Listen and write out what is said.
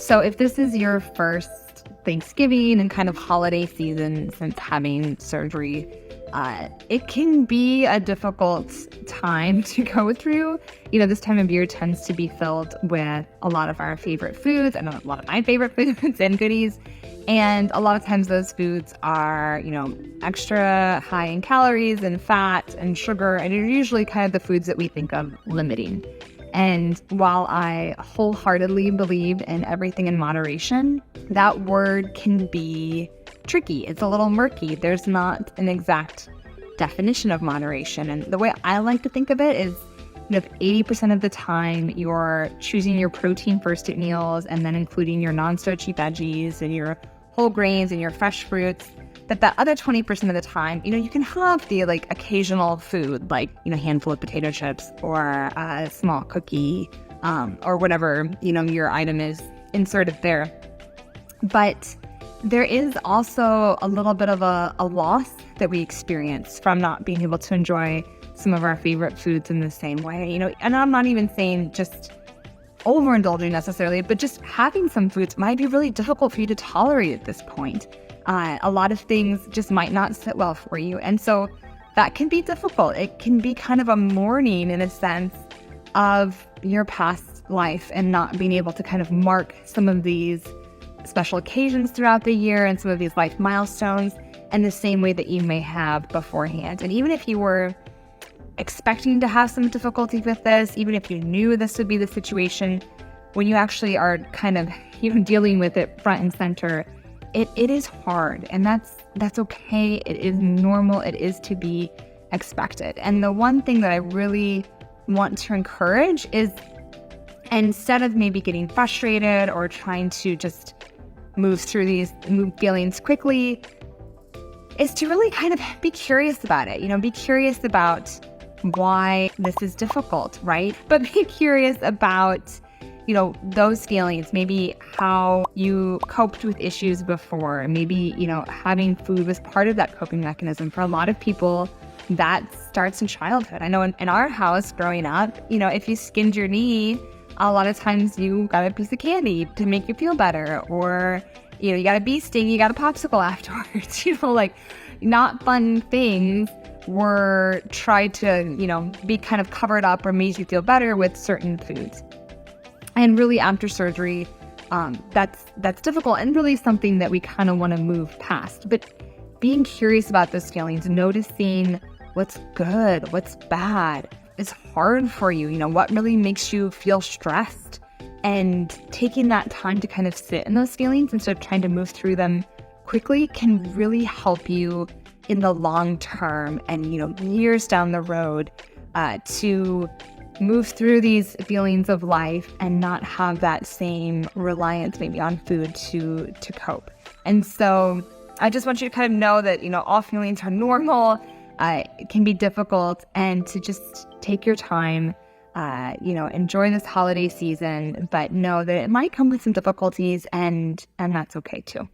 So if this is your first Thanksgiving and kind of holiday season since having surgery, it can be a difficult time to go through. This time of year tends to be filled with a lot of our favorite foods and a lot of my favorite foods and goodies. And a lot of times those foods are, extra high in calories and fat and sugar, and are usually kind of the foods that we think of limiting. And while I wholeheartedly believe in everything in moderation, that word can be tricky. It's a little murky. There's not an exact definition of moderation. And the way I like to think of it is, if 80% of the time you're choosing your protein first at meals and then including your non-starchy veggies and your whole grains and your fresh fruits, that other 20% of the time, you can have the occasional food, like, handful of potato chips or a small cookie, or whatever, your item is inserted there. But there is also a little bit of a loss that we experience from not being able to enjoy some of our favorite foods in the same way, and I'm not even saying just overindulging necessarily, but just having some foods might be really difficult for you to tolerate at this point. A lot of things just might not sit well for you. And so that can be difficult. It can be kind of a mourning in a sense of your past life and not being able to kind of mark some of these special occasions throughout the year and some of these life milestones in the same way that you may have beforehand. And even if you were expecting to have some difficulty with this, even if you knew this would be the situation, when you actually are kind of dealing with it front and center, it is hard, and that's okay. It is normal. It is to be expected. And the one thing that I really want to encourage is, instead of maybe getting frustrated or trying to just move through these feelings quickly, is to really kind of be curious about it. Be curious about why this is difficult, right? But be curious about those feelings, maybe how you coped with issues before, maybe, having food was part of that coping mechanism. For a lot of people, that starts in childhood. I know in our house growing up, if you skinned your knee, a lot of times you got a piece of candy to make you feel better, or, you got a bee sting, you got a popsicle afterwards, not fun things were tried to, be kind of covered up or made you feel better with certain foods. And really after surgery, that's difficult and really something that we kind of want to move past. But being curious about those feelings, noticing what's good, what's bad, is hard for you. What really makes you feel stressed, and taking that time to kind of sit in those feelings instead of trying to move through them quickly can really help you in the long term and, years down the road, to move through these feelings of life and not have that same reliance maybe on food to cope. And so I just want you to kind of know that, all feelings are normal. It can be difficult, and to just take your time, enjoy this holiday season, but know that it might come with some difficulties, and that's okay too.